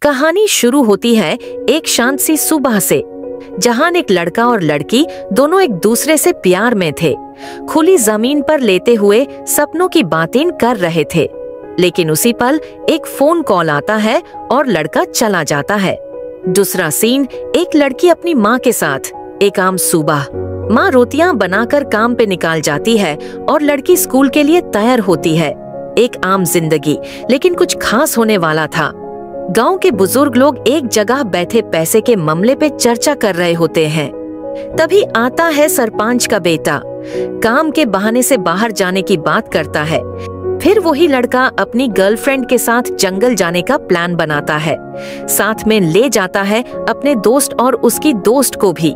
कहानी शुरू होती है एक शांत सी सुबह से, जहां एक लड़का और लड़की दोनों एक दूसरे से प्यार में थे। खुली जमीन पर लेटे हुए सपनों की बातें कर रहे थे। लेकिन उसी पल एक फोन कॉल आता है और लड़का चला जाता है। दूसरा सीन, एक लड़की अपनी माँ के साथ। एक आम सुबह, माँ रोटियां बनाकर काम पे निकाल जाती है और लड़की स्कूल के लिए तैयार होती है। एक आम जिंदगी, लेकिन कुछ खास होने वाला था। गांव के बुजुर्ग लोग एक जगह बैठे पैसे के मामले पे चर्चा कर रहे होते हैं। तभी आता है सरपंच का बेटा। काम के बहाने से बाहर जाने की बात करता है। फिर वही लड़का अपनी गर्लफ्रेंड के साथ जंगल जाने का प्लान बनाता है। साथ में ले जाता है अपने दोस्त और उसकी दोस्त को भी।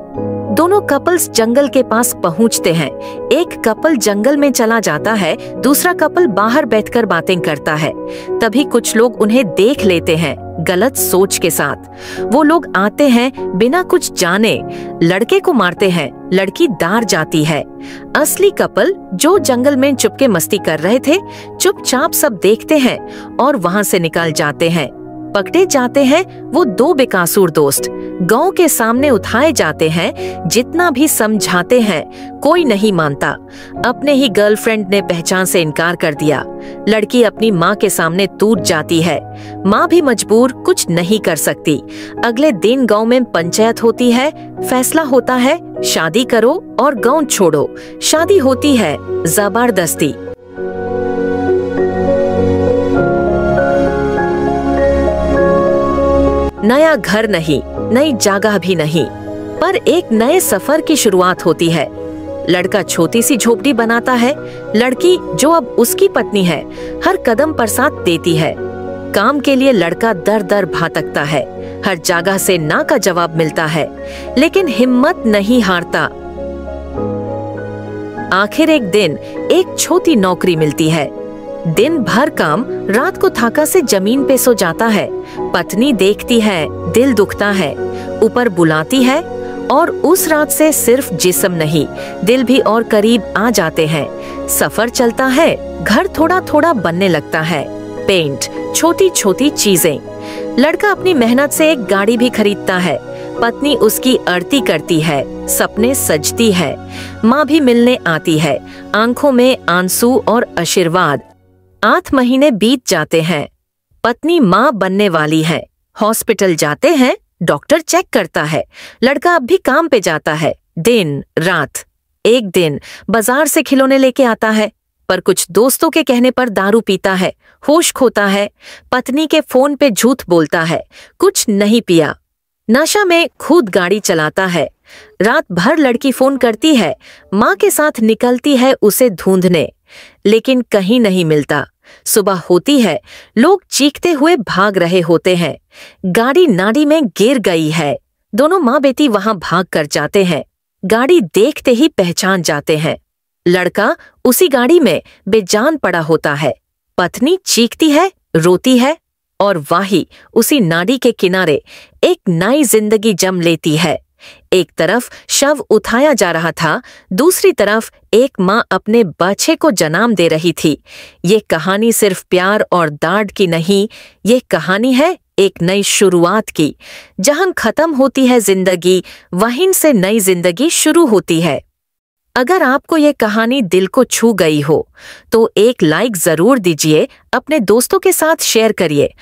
दोनों कपल्स जंगल के पास पहुंचते हैं। एक कपल जंगल में चला जाता है, दूसरा कपल बाहर बैठकर बातें करता है। तभी कुछ लोग उन्हें देख लेते हैं, गलत सोच के साथ। वो लोग आते हैं बिना कुछ जाने, लड़के को मारते हैं, लड़की दार जाती है। असली कपल जो जंगल में चुपके मस्ती कर रहे थे, चुपचाप सब देखते हैं और वहां से निकल जाते हैं। पकड़े जाते हैं वो दो बेकसूर दोस्त। गांव के सामने उठाए जाते हैं। जितना भी समझाते हैं कोई नहीं मानता। अपने ही गर्लफ्रेंड ने पहचान से इनकार कर दिया। लड़की अपनी माँ के सामने टूट जाती है। माँ भी मजबूर, कुछ नहीं कर सकती। अगले दिन गांव में पंचायत होती है। फैसला होता है शादी करो और गांव छोड़ो। शादी होती है जबरदस्ती। नया घर नहीं, नई जगह भी नहीं, पर एक नए सफर की शुरुआत होती है। लड़का छोटी सी झोपड़ी बनाता है। लड़की, जो अब उसकी पत्नी है, हर कदम पर साथ देती है। काम के लिए लड़का दर दर भटकता है। हर जगह से ना का जवाब मिलता है, लेकिन हिम्मत नहीं हारता। आखिर एक दिन एक छोटी नौकरी मिलती है। दिन भर काम, रात को थका से जमीन पे सो जाता है। पत्नी देखती है, दिल दुखता है। ऊपर बुलाती है और उस रात से सिर्फ जिस्म नहीं, दिल भी और करीब आ जाते हैं। सफर चलता है, घर थोड़ा थोड़ा बनने लगता है। पेंट, छोटी छोटी चीजें। लड़का अपनी मेहनत से एक गाड़ी भी खरीदता है। पत्नी उसकी आरती करती है, सपने सजती है। माँ भी मिलने आती है, आंखों में आंसू और आशीर्वाद। 8 महीने बीत जाते हैं। पत्नी माँ बनने वाली है। हॉस्पिटल जाते हैं, डॉक्टर चेक करता है। लड़का अब भी काम पे जाता है, दिन रात। एक दिन बाजार से खिलौने लेके आता है, पर कुछ दोस्तों के कहने पर दारू पीता है, होश खोता है। पत्नी के फोन पे झूठ बोलता है, कुछ नहीं पिया। नशा में खुद गाड़ी चलाता है। रात भर लड़की फोन करती है, माँ के साथ निकलती है उसे ढूंढने, लेकिन कहीं नहीं मिलता। सुबह होती है, लोग चीखते हुए भाग रहे होते हैं। गाड़ी नाली में गिर गई है। दोनों माँ बेटी वहां भाग कर जाते हैं। गाड़ी देखते ही पहचान जाते हैं। लड़का उसी गाड़ी में बेजान पड़ा होता है। पत्नी चीखती है, रोती है, और वही उसी नाली के किनारे एक नई जिंदगी जम लेती है। एक तरफ शव उठाया जा रहा था, दूसरी तरफ एक माँ अपने बच्चे को जन्म दे रही थी। ये कहानी सिर्फ प्यार और दर्द की नहीं, ये कहानी है एक नई शुरुआत की। जहां खत्म होती है जिंदगी, वहीं से नई जिंदगी शुरू होती है। अगर आपको ये कहानी दिल को छू गई हो, तो एक लाइक जरूर दीजिए, अपने दोस्तों के साथ शेयर करिए।